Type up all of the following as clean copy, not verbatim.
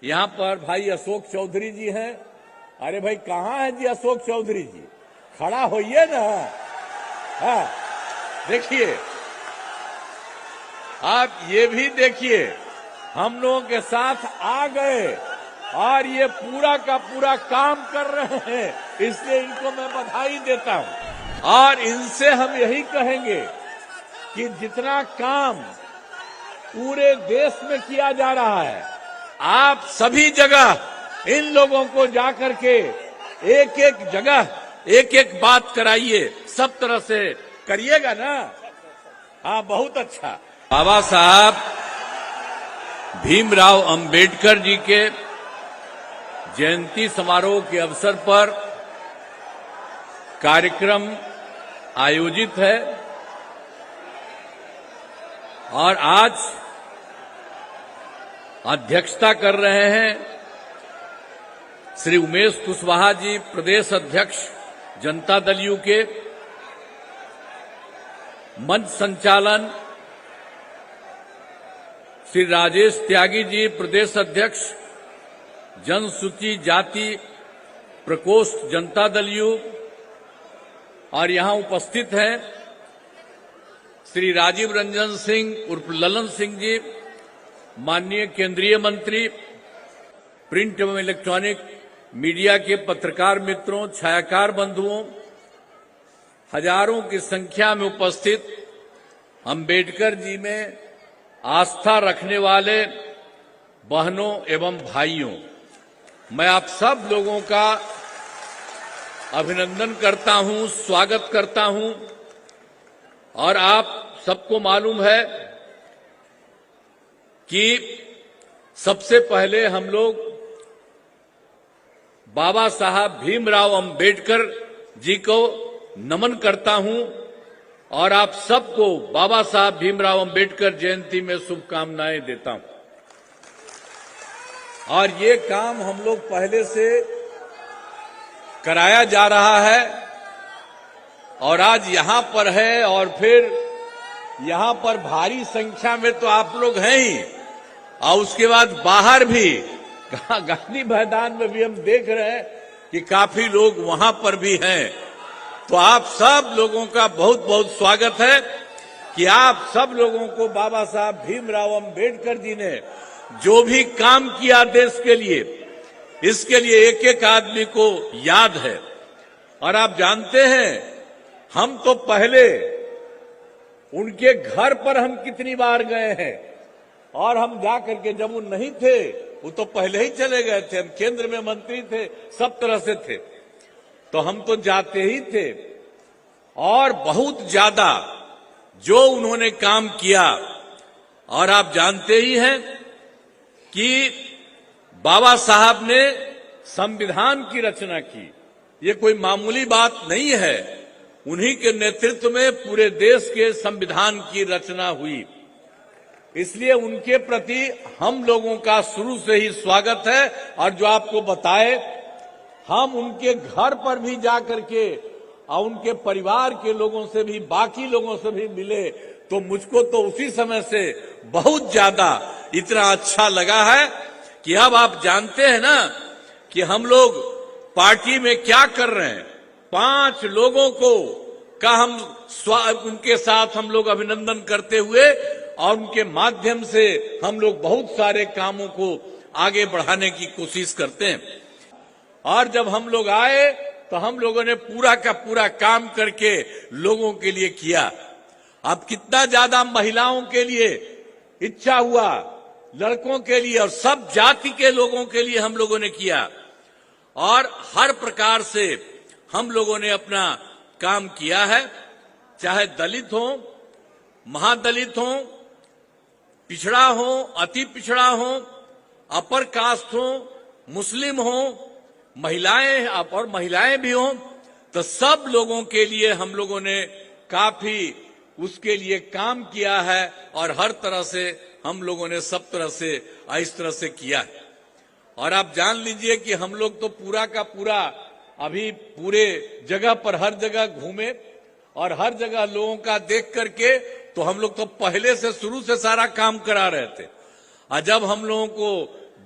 यहाँ पर भाई अशोक चौधरी जी हैं। अरे भाई कहाँ है जी अशोक चौधरी जी? खड़ा होइए ना। हाँ देखिए, आप ये भी देखिए, हम लोगों के साथ आ गए और ये पूरा का पूरा काम कर रहे हैं, इसलिए इनको मैं बधाई देता हूं। और इनसे हम यही कहेंगे कि जितना काम पूरे देश में किया जा रहा है, आप सभी जगह इन लोगों को जाकर के एक एक जगह एक एक बात कराइए, सब तरह से करिएगा ना। हाँ बहुत अच्छा। बाबा साहब भीमराव अंबेडकर जी के जयंती समारोह के अवसर पर कार्यक्रम आयोजित है और आज अध्यक्षता कर रहे हैं श्री उमेश कुशवाहा जी, प्रदेश अध्यक्ष जनता दल यू के। मंच संचालन श्री राजेश त्यागी जी, प्रदेश अध्यक्ष जनसूची जाति प्रकोष्ठ जनता दल यू। और यहां उपस्थित हैं श्री राजीव रंजन सिंह उर्फ ललन सिंह जी, माननीय केंद्रीय मंत्री, प्रिंट एवं इलेक्ट्रॉनिक मीडिया के पत्रकार मित्रों, छायाकार बंधुओं, हजारों की संख्या में उपस्थित अंबेडकर जी में आस्था रखने वाले बहनों एवं भाइयों, मैं आप सब लोगों का अभिनंदन करता हूं, स्वागत करता हूं। और आप सबको मालूम है कि सबसे पहले हम लोग बाबा साहब भीमराव अंबेडकर जी को नमन करता हूं और आप सबको बाबा साहब भीमराव अंबेडकर जयंती में शुभकामनाएं देता हूं। और ये काम हम लोग पहले से कराया जा रहा है और आज यहां पर है, और फिर यहां पर भारी संख्या में तो आप लोग हैं ही, और उसके बाद बाहर भी गांधी मैदान में भी हम देख रहे हैं कि काफी लोग वहां पर भी हैं। तो आप सब लोगों का बहुत बहुत स्वागत है कि आप सब लोगों को बाबा साहब भीमराव अंबेडकर जी ने जो भी काम किया देश के लिए, इसके लिए एक एक आदमी को याद है। और आप जानते हैं, हम तो पहले उनके घर पर हम कितनी बार गए हैं, और हम जाकर के, जब वो नहीं थे, वो तो पहले ही चले गए थे, हम केंद्र में मंत्री थे, सब तरह से थे, तो हम तो जाते ही थे। और बहुत ज्यादा जो उन्होंने काम किया, और आप जानते ही हैं कि बाबा साहब ने संविधान की रचना की, ये कोई मामूली बात नहीं है। उन्हीं के नेतृत्व में पूरे देश के संविधान की रचना हुई, इसलिए उनके प्रति हम लोगों का शुरू से ही स्वागत है। और जो आपको बताए, हम उनके घर पर भी जाकर के और उनके परिवार के लोगों से भी, बाकी लोगों से भी मिले, तो मुझको तो उसी समय से बहुत ज्यादा इतना अच्छा लगा है कि अब आप जानते हैं ना कि हम लोग पार्टी में क्या कर रहे हैं। 5 लोगों को का हम उनके साथ हम लोग अभिनंदन करते हुए, और उनके माध्यम से हम लोग बहुत सारे कामों को आगे बढ़ाने की कोशिश करते हैं। और जब हम लोग आए तो हम लोगों ने पूरा का पूरा काम करके लोगों के लिए किया। अब कितना ज्यादा महिलाओं के लिए इच्छा हुआ, लड़कों के लिए और सब जाति के लोगों के लिए हम लोगों ने किया, और हर प्रकार से हम लोगों ने अपना काम किया है, चाहे दलित हो, महादलित हो, पिछड़ा हो, अति पिछड़ा हो, अपर कास्ट हो, मुस्लिम हो, महिलाएं और महिलाएं भी हो, तो सब लोगों के लिए हम लोगों ने काफी उसके लिए काम किया है। और हर तरह से हम लोगों ने सब तरह से इस तरह से किया है। और आप जान लीजिए कि हम लोग तो पूरा का पूरा अभी पूरे जगह पर हर जगह घूमे, और हर जगह लोगों का देख करके, तो हम लोग तो पहले से शुरू से सारा काम करा रहे थे। और जब हम लोगों को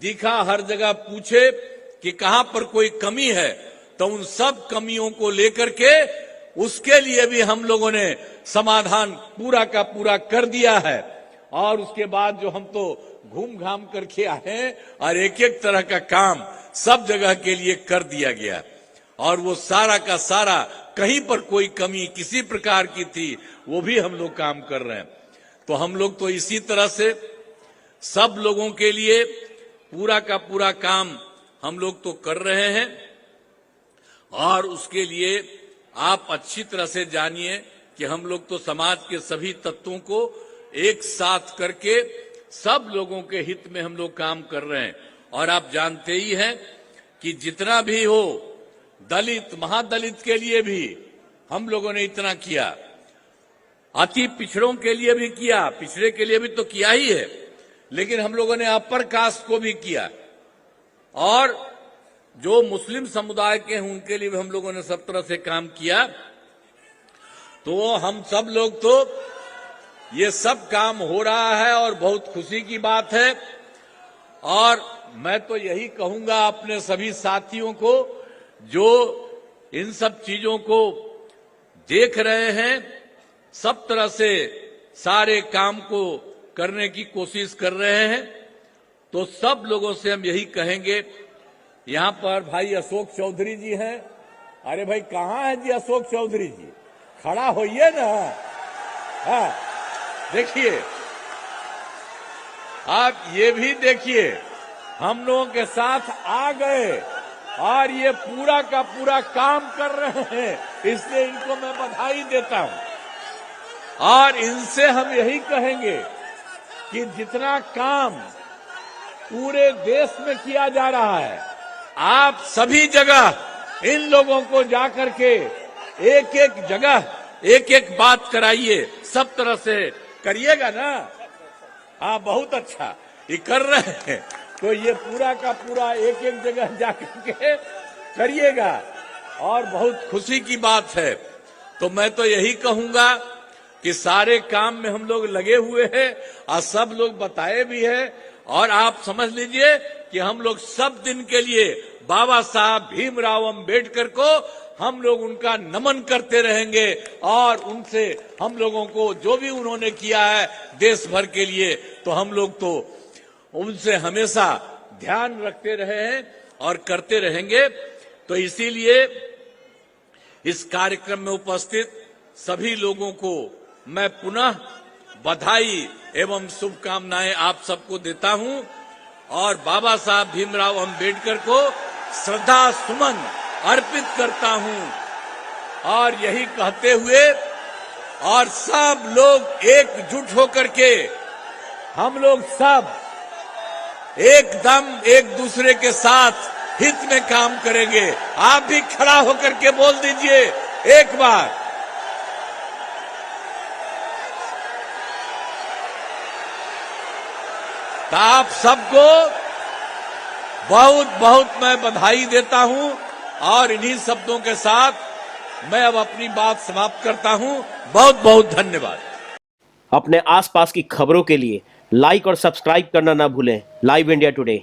दिखा, हर जगह पूछे कि कहां पर कोई कमी है, तो उन सब कमियों को लेकर के उसके लिए भी हम लोगों ने समाधान पूरा का पूरा कर दिया है। और उसके बाद जो हम तो घूम घाम करके आए और एक एक तरह का काम सब जगह के लिए कर दिया गया, और वो सारा का सारा कहीं पर कोई कमी किसी प्रकार की थी वो भी हम लोग काम कर रहे हैं। तो हम लोग तो इसी तरह से सब लोगों के लिए पूरा का पूरा काम हम लोग तो कर रहे हैं। और उसके लिए आप अच्छी तरह से जानिए कि हम लोग तो समाज के सभी तत्वों को एक साथ करके सब लोगों के हित में हम लोग काम कर रहे हैं। और आप जानते ही हैं कि जितना भी हो, दलित महादलित के लिए भी हम लोगों ने इतना किया, अति पिछड़ों के लिए भी किया, पिछड़े के लिए भी तो किया ही है, लेकिन हम लोगों ने अपर कास्ट को भी किया, और जो मुस्लिम समुदाय के हैं उनके लिए भी हम लोगों ने सब तरह से काम किया। तो हम सब लोग तो ये सब काम हो रहा है और बहुत खुशी की बात है। और मैं तो यही कहूंगा अपने सभी साथियों को जो इन सब चीजों को देख रहे हैं, सब तरह से सारे काम को करने की कोशिश कर रहे हैं, तो सब लोगों से हम यही कहेंगे। यहां पर भाई अशोक चौधरी जी हैं। अरे भाई कहां है जी अशोक चौधरी जी? खड़ा होइए ना। हाँ, देखिए, आप ये भी देखिए, हम लोगों के साथ आ गए और ये पूरा का पूरा काम कर रहे हैं, इसलिए इनको मैं बधाई देता हूं। और इनसे हम यही कहेंगे कि जितना काम पूरे देश में किया जा रहा है, आप सभी जगह इन लोगों को जाकर के एक एक जगह एक एक बात कराइए, सब तरह से करिएगा ना। हाँ, बहुत अच्छा ये कर रहे हैं, तो ये पूरा का पूरा एक एक जगह जाकर के करिएगा, और बहुत खुशी की बात है। तो मैं तो यही कहूंगा कि सारे काम में हम लोग लगे हुए हैं और सब लोग बताए भी है। और आप समझ लीजिए कि हम लोग सब दिन के लिए बाबा साहब भीमराव अंबेडकर को हम लोग उनका नमन करते रहेंगे, और उनसे हम लोगों को जो भी उन्होंने किया है देश भर के लिए, तो हम लोग तो उनसे हमेशा ध्यान रखते रहे हैं और करते रहेंगे। तो इसीलिए इस कार्यक्रम में उपस्थित सभी लोगों को मैं पुनः बधाई एवं शुभकामनाएं आप सबको देता हूं, और बाबा साहब भीमराव अंबेडकर को श्रद्धा सुमन अर्पित करता हूं। और यही कहते हुए, और सब लोग एकजुट होकर के हम लोग सब एकदम एक दूसरे के साथ हित में काम करेंगे। आप भी खड़ा होकर के बोल दीजिए एक बार। तो आप सबको बहुत बहुत मैं बधाई देता हूं, और इन्हीं शब्दों के साथ मैं अब अपनी बात समाप्त करता हूं। बहुत बहुत धन्यवाद। अपने आसपास की खबरों के लिए लाइक और सब्सक्राइब करना ना भूलें। Live India today.